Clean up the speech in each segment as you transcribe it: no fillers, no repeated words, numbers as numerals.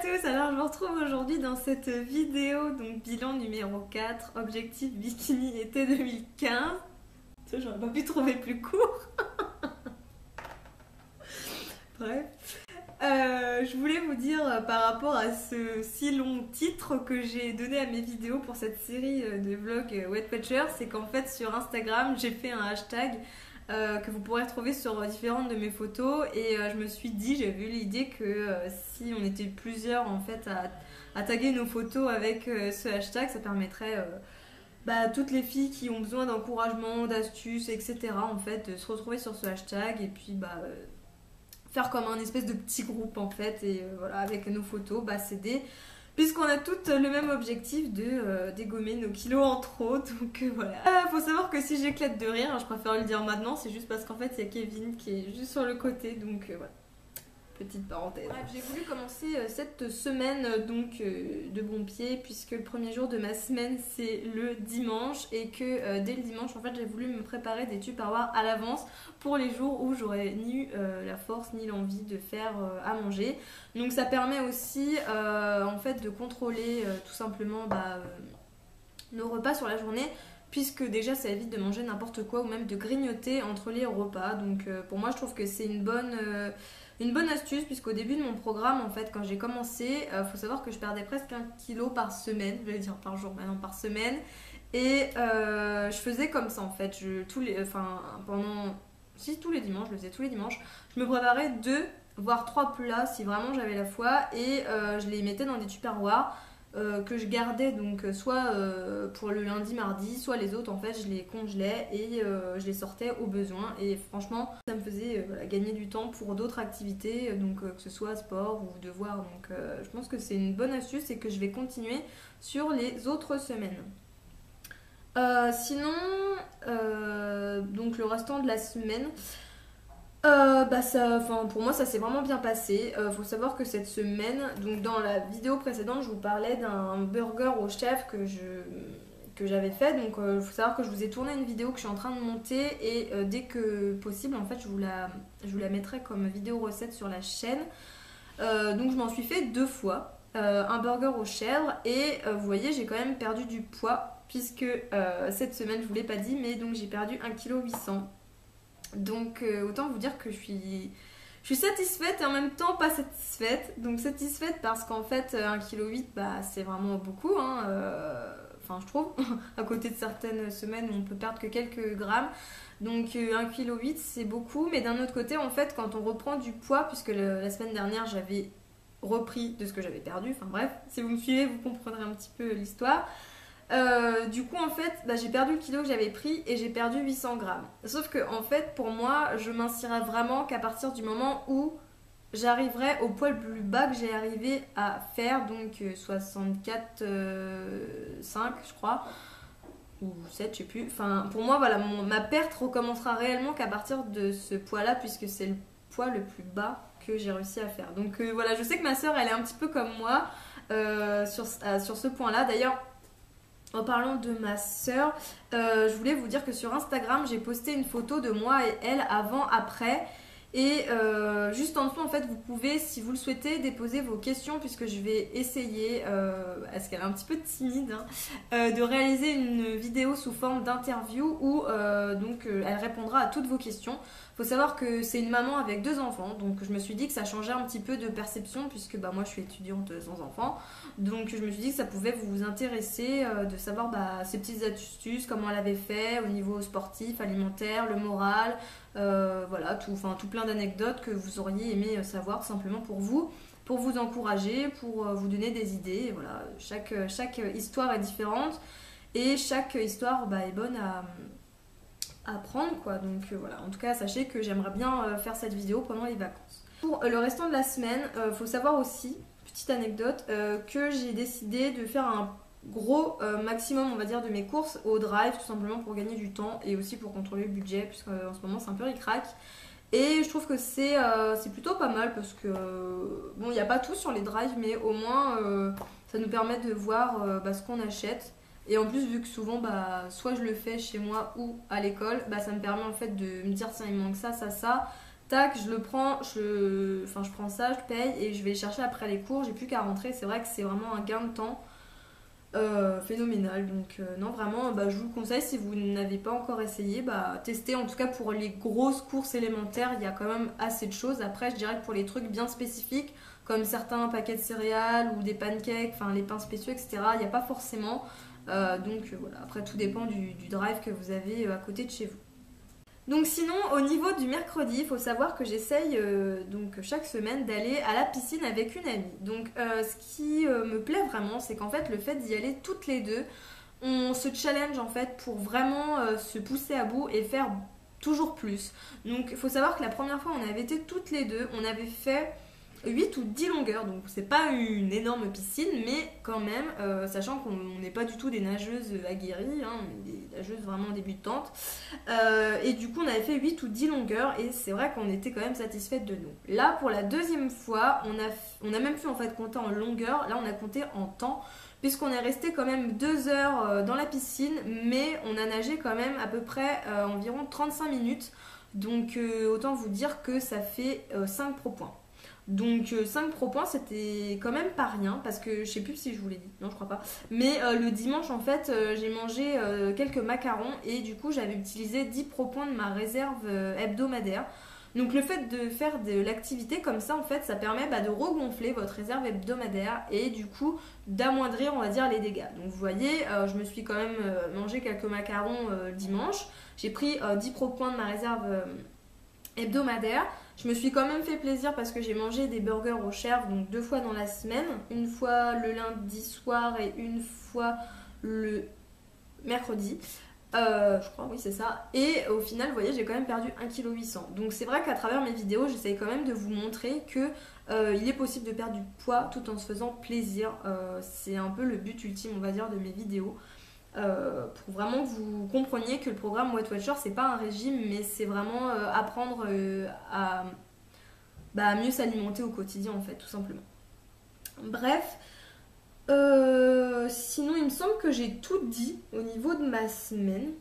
tous, alors je vous retrouve aujourd'hui dans cette vidéo, donc bilan numéro 4, objectif bikini été 2015. J'aurais pas pu trouver plus court. Bref. Je voulais vous dire par rapport à ce si long titre que j'ai donné à mes vidéos pour cette série de vlogs Weight Watchers, c'est qu'en fait sur Instagram j'ai fait un hashtag que vous pourrez trouver sur différentes de mes photos et je me suis dit, j'avais eu l'idée que si on était plusieurs en fait à taguer nos photos avec ce hashtag, ça permettrait toutes les filles qui ont besoin d'encouragement, d'astuces, etc. en fait de se retrouver sur ce hashtag et puis faire comme un espèce de petit groupe en fait et voilà avec nos photos s'aider puisqu'on a toutes le même objectif de dégommer nos kilos en trop, donc voilà. Faut savoir que si j'éclate de rire, je préfère le dire maintenant, c'est juste parce qu'en fait il y a Kevin qui est juste sur le côté, donc voilà. Petite parenthèse. Bref, j'ai voulu commencer cette semaine de bon pied puisque le premier jour de ma semaine c'est le dimanche et que dès le dimanche en fait j'ai voulu me préparer des tupperwares à l'avance pour les jours où j'aurais ni la force ni l'envie de faire à manger. Donc ça permet aussi en fait de contrôler tout simplement nos repas sur la journée, puisque déjà ça évite de manger n'importe quoi ou même de grignoter entre les repas. Donc pour moi je trouve que c'est une bonne astuce, puisqu'au début de mon programme en fait quand j'ai commencé, faut savoir que je perdais presque 1 kilo par semaine, je vais dire par jour maintenant, par semaine, et je faisais comme ça en fait, tous les dimanches, je le faisais tous les dimanches, je me préparais 2 voire 3 plats si vraiment j'avais la foi et je les mettais dans des tupperwares que je gardais donc soit pour le lundi, mardi, soit les autres en fait je les congelais et je les sortais au besoin et franchement ça me faisait gagner du temps pour d'autres activités, donc que ce soit sport ou devoir, donc je pense que c'est une bonne astuce et que je vais continuer sur les autres semaines. Sinon donc le restant de la semaine pour moi ça s'est vraiment bien passé. Faut savoir que cette semaine, donc dans la vidéo précédente je vous parlais d'un burger au chef que j'avais fait, donc faut savoir que je vous ai tourné une vidéo que je suis en train de monter et dès que possible en fait je vous la mettrai comme vidéo recette sur la chaîne. Donc je m'en suis fait 2 fois un burger aux chèvres et vous voyez j'ai quand même perdu du poids puisque cette semaine je vous l'ai pas dit mais donc j'ai perdu 1,8 kg. Donc autant vous dire que je suis satisfaite et en même temps pas satisfaite. Donc satisfaite parce qu'en fait 1,8 kg c'est vraiment beaucoup hein, je trouve à côté de certaines semaines où on peut perdre que quelques grammes. Donc 1,8 kg c'est beaucoup, mais d'un autre côté en fait quand on reprend du poids, puisque la semaine dernière j'avais repris de ce que j'avais perdu, enfin bref, si vous me suivez vous comprendrez un petit peu l'histoire. Du coup en fait j'ai perdu le kilo que j'avais pris et j'ai perdu 800 grammes. Sauf que en fait pour moi je mincirai vraiment qu'à partir du moment où j'arriverai au poids le plus bas que j'ai arrivé à faire, donc 64,5 je crois, ou 7 je sais plus. Enfin pour moi voilà, ma perte recommencera réellement qu'à partir de ce poids là, puisque c'est le poids le plus bas que j'ai réussi à faire. Donc voilà, je sais que ma soeur elle est un petit peu comme moi sur ce point là. D'ailleurs en parlant de ma soeur, je voulais vous dire que sur Instagram, j'ai posté une photo de moi et elle avant-après. Et juste en dessous, en fait, vous pouvez, si vous le souhaitez, déposer vos questions puisque je vais essayer, parce qu'elle est un petit peu timide, de réaliser une vidéo sous forme d'interview où elle répondra à toutes vos questions. Faut savoir que c'est une maman avec 2 enfants, donc je me suis dit que ça changeait un petit peu de perception puisque moi je suis étudiante sans enfants, donc je me suis dit que ça pouvait vous intéresser de savoir ces petites astuces, comment elle avait fait au niveau sportif, alimentaire, le moral, voilà, tout plein d'anecdotes que vous auriez aimé savoir simplement pour vous encourager, pour vous donner des idées. Et voilà, chaque histoire est différente et chaque histoire est bonne à prendre quoi. Donc voilà, en tout cas sachez que j'aimerais bien faire cette vidéo pendant les vacances. Pour le restant de la semaine, faut savoir aussi, petite anecdote, que j'ai décidé de faire un gros maximum on va dire de mes courses au drive, tout simplement pour gagner du temps et aussi pour contrôler le budget, puisque en ce moment c'est un peu ric-rac. Et je trouve que c'est plutôt pas mal parce que bon, il n'y a pas tout sur les drives, mais au moins ça nous permet de voir ce qu'on achète. Et en plus vu que souvent soit je le fais chez moi ou à l'école, ça me permet en fait de me dire tiens il me manque ça, ça, ça, tac, je le prends, enfin, je prends ça, je paye et je vais le chercher après les cours. J'ai plus qu'à rentrer. C'est vrai que c'est vraiment un gain de temps phénoménal. Donc non, vraiment, bah, je vous le conseille si vous n'avez pas encore essayé. Bah, testez, en tout cas pour les grosses courses élémentaires, il y a quand même assez de choses. Après, je dirais que pour les trucs bien spécifiques, comme certains paquets de céréales ou des pancakes, enfin les pains spéciaux, etc., il n'y a pas forcément. Voilà, après tout dépend du drive que vous avez à côté de chez vous. Donc sinon, au niveau du mercredi, il faut savoir que j'essaye donc chaque semaine d'aller à la piscine avec une amie. Donc ce qui me plaît vraiment, c'est qu'en fait le fait d'y aller toutes les deux, on se challenge en fait pour vraiment se pousser à bout et faire toujours plus. Donc il faut savoir que la première fois on avait été toutes les deux, on avait fait 8 ou 10 longueurs, donc c'est pas une énorme piscine, mais quand même, sachant qu'on n'est pas du tout des nageuses aguerries, hein, des nageuses vraiment débutantes. Et du coup, on avait fait 8 ou 10 longueurs, et c'est vrai qu'on était quand même satisfaites de nous. Là, pour la deuxième fois, on a même plus en fait compté en longueur, là on a compté en temps, puisqu'on est resté quand même 2 heures dans la piscine, mais on a nagé quand même à peu près environ 35 minutes. Donc autant vous dire que ça fait 5 pro points. Donc 5 pro points, c'était quand même pas rien parce que je sais plus si je vous l'ai dit, non je crois pas. Mais le dimanche en fait j'ai mangé quelques macarons et du coup j'avais utilisé 10 pro points de ma réserve hebdomadaire. Donc le fait de faire de l'activité comme ça en fait ça permet de regonfler votre réserve hebdomadaire et du coup d'amoindrir on va dire les dégâts. Donc vous voyez je me suis quand même mangé quelques macarons dimanche. J'ai pris 10 pro points de ma réserve hebdomadaire. Je me suis quand même fait plaisir parce que j'ai mangé des burgers au Cherf, donc 2 fois dans la semaine, une fois le lundi soir et une fois le mercredi. Je crois, oui, c'est ça. Et au final, vous voyez, j'ai quand même perdu 1,8 kg. Donc c'est vrai qu'à travers mes vidéos, j'essaye quand même de vous montrer que il est possible de perdre du poids tout en se faisant plaisir. C'est un peu le but ultime, on va dire, de mes vidéos. Pour vraiment que vous compreniez que le programme Weight Watcher c'est pas un régime mais c'est vraiment apprendre à mieux s'alimenter au quotidien en fait tout simplement. Bref, sinon il me semble que j'ai tout dit au niveau de ma semaine.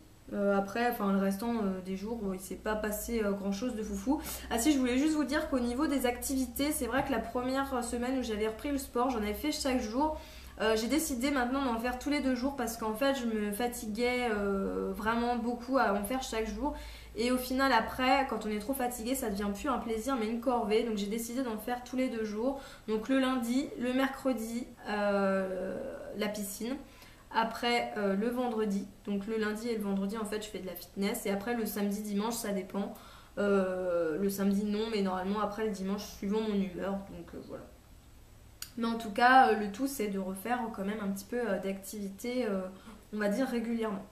Après, enfin le restant des jours, il s'est pas passé grand chose de foufou. Ah si, je voulais juste vous dire qu'au niveau des activités, c'est vrai que la première semaine où j'avais repris le sport, j'en avais fait chaque jour. J'ai décidé maintenant d'en faire tous les 2 jours parce qu'en fait je me fatiguais vraiment beaucoup à en faire chaque jour et au final après quand on est trop fatigué ça devient plus un plaisir mais une corvée, donc j'ai décidé d'en faire tous les 2 jours, donc le lundi, le mercredi la piscine, après le vendredi, donc le lundi et le vendredi en fait je fais de la fitness et après le samedi dimanche ça dépend. Le samedi non mais normalement après le dimanche suivant mon humeur, donc voilà. Mais en tout cas, le tout, c'est de refaire quand même un petit peu d'activité, on va dire, régulièrement.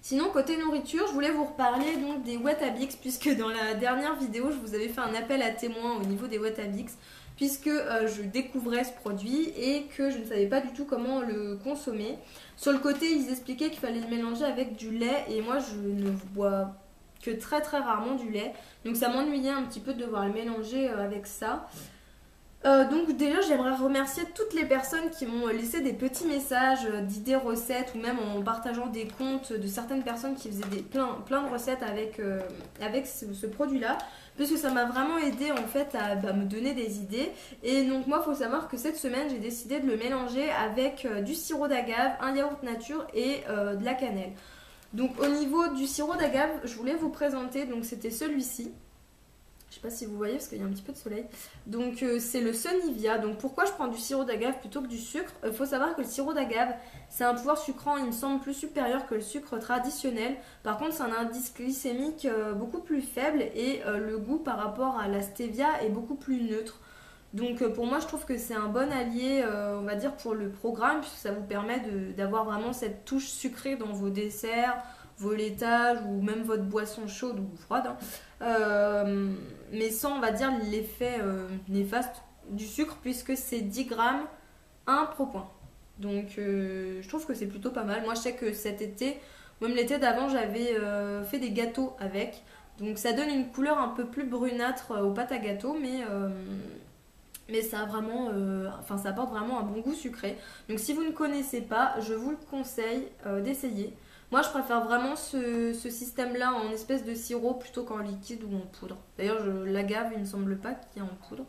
Sinon, côté nourriture, je voulais vous reparler donc des Weetabix, puisque dans la dernière vidéo, je vous avais fait un appel à témoins au niveau des Weetabix, puisque je découvrais ce produit et que je ne savais pas du tout comment le consommer. Sur le côté, ils expliquaient qu'il fallait le mélanger avec du lait, et moi, je ne bois que très très rarement du lait. Donc ça m'ennuyait un petit peu de devoir le mélanger avec ça. Donc déjà j'aimerais remercier toutes les personnes qui m'ont laissé des petits messages d'idées recettes ou même en partageant des comptes de certaines personnes qui faisaient plein de recettes avec ce produit-là, puisque ça m'a vraiment aidé en fait à me donner des idées. Et donc moi il faut savoir que cette semaine j'ai décidé de le mélanger avec du sirop d'agave, un yaourt nature et de la cannelle. Donc au niveau du sirop d'agave, je voulais vous présenter, donc c'était celui-ci. Je sais pas si vous voyez parce qu'il y a un petit peu de soleil. Donc c'est le Sunivia. Donc pourquoi je prends du sirop d'agave plutôt que du sucre? Il faut savoir que le sirop d'agave, c'est un pouvoir sucrant, il me semble, plus supérieur que le sucre traditionnel. Par contre, c'est un indice glycémique beaucoup plus faible et le goût par rapport à la stevia est beaucoup plus neutre. Donc pour moi, je trouve que c'est un bon allié, on va dire, pour le programme, puisque ça vous permet d'avoir vraiment cette touche sucrée dans vos desserts, vos laitages ou même votre boisson chaude ou froide, hein. Mais sans, on va dire, l'effet néfaste du sucre, puisque c'est 10 grammes, 1 pro point. Donc je trouve que c'est plutôt pas mal. Moi je sais que cet été, même l'été d'avant, j'avais fait des gâteaux avec. Donc ça donne une couleur un peu plus brunâtre aux pâtes à gâteau, mais ça a vraiment, ça apporte vraiment un bon goût sucré. Donc si vous ne connaissez pas, je vous le conseille d'essayer. Moi je préfère vraiment ce système là en espèce de sirop plutôt qu'en liquide ou en poudre. D'ailleurs l'agave il ne semble pas qu'il y ait en poudre.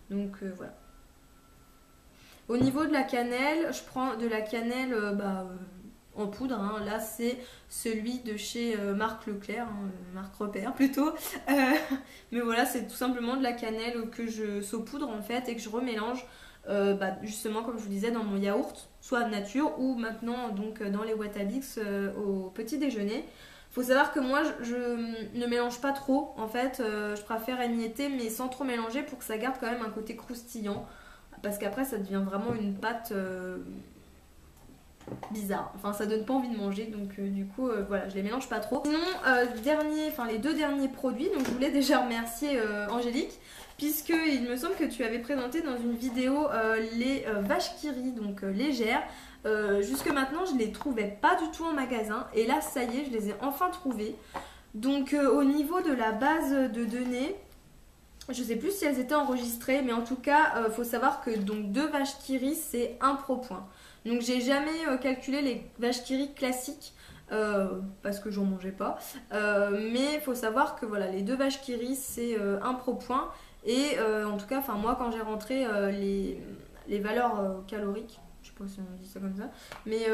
Donc voilà. Au niveau de la cannelle, je prends de la cannelle en poudre. Hein. Là c'est celui de chez Marc Leclerc, hein, Marc Repère plutôt. Mais voilà, c'est tout simplement de la cannelle que je saupoudre en fait et que je remélange. Justement comme je vous disais dans mon yaourt, soit nature ou maintenant donc dans les Weetabix au petit déjeuner. Faut savoir que moi je ne mélange pas trop en fait, je préfère émietter mais sans trop mélanger pour que ça garde quand même un côté croustillant parce qu'après ça devient vraiment une pâte bizarre, enfin ça donne pas envie de manger donc du coup voilà, je les mélange pas trop. Sinon les deux derniers produits, donc je voulais déjà remercier Angélique puisque il me semble que tu avais présenté dans une vidéo les vaches qui rient, donc légères. Jusque maintenant je les trouvais pas du tout en magasin et là ça y est, je les ai enfin trouvées. Donc au niveau de la base de données, je sais plus si elles étaient enregistrées, mais en tout cas faut savoir que donc 2 vaches qui rient c'est 1 pro point. Donc j'ai jamais calculé les vaches qui rient classiques parce que j'en mangeais pas, mais il faut savoir que voilà, les 2 vaches qui rient c'est 1 pro point. Et en tout cas, moi quand j'ai rentré les valeurs caloriques, je sais pas si on dit ça comme ça, mais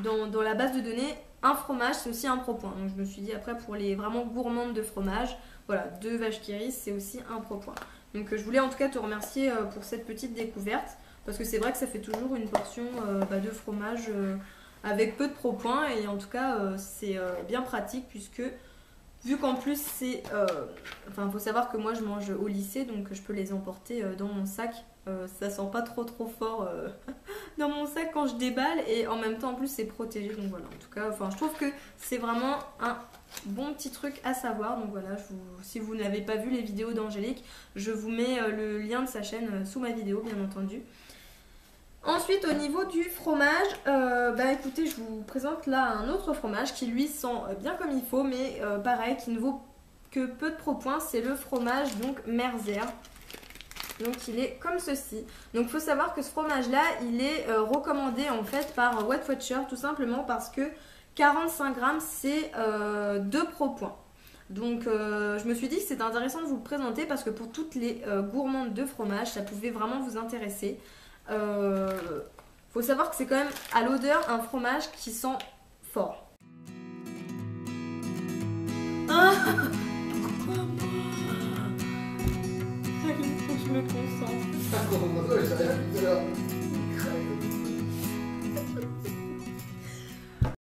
dans la base de données, un fromage c'est aussi un pro point. Donc je me suis dit après pour les vraiment gourmandes de fromage, voilà, 2 vaches qui rient c'est aussi un pro point. Donc je voulais en tout cas te remercier pour cette petite découverte, parce que c'est vrai que ça fait toujours une portion de fromage avec peu de pro points, et en tout cas c'est bien pratique puisque vu qu'en plus c'est... faut savoir que moi je mange au lycée, donc je peux les emporter dans mon sac. Ça sent pas trop fort dans mon sac quand je déballe, et en même temps en plus c'est protégé. Donc voilà, en tout cas, je trouve que c'est vraiment un bon petit truc à savoir. Donc voilà, si vous n'avez pas vu les vidéos d'Angélique, je vous mets le lien de sa chaîne sous ma vidéo bien entendu. Ensuite au niveau du fromage, écoutez, je vous présente là un autre fromage qui lui sent bien comme il faut, mais pareil, qui ne vaut que peu de pro points, c'est le fromage donc Merzer. Donc il est comme ceci. Donc il faut savoir que ce fromage là il est recommandé en fait par Weight Watcher, tout simplement parce que 45 grammes c'est 2 pro points. Donc je me suis dit que c'était intéressant de vous le présenter parce que pour toutes les gourmandes de fromage ça pouvait vraiment vous intéresser. Faut savoir que c'est quand même à l'odeur un fromage qui sent fort. Ah, pourquoi moi? Il faut que je me concentre.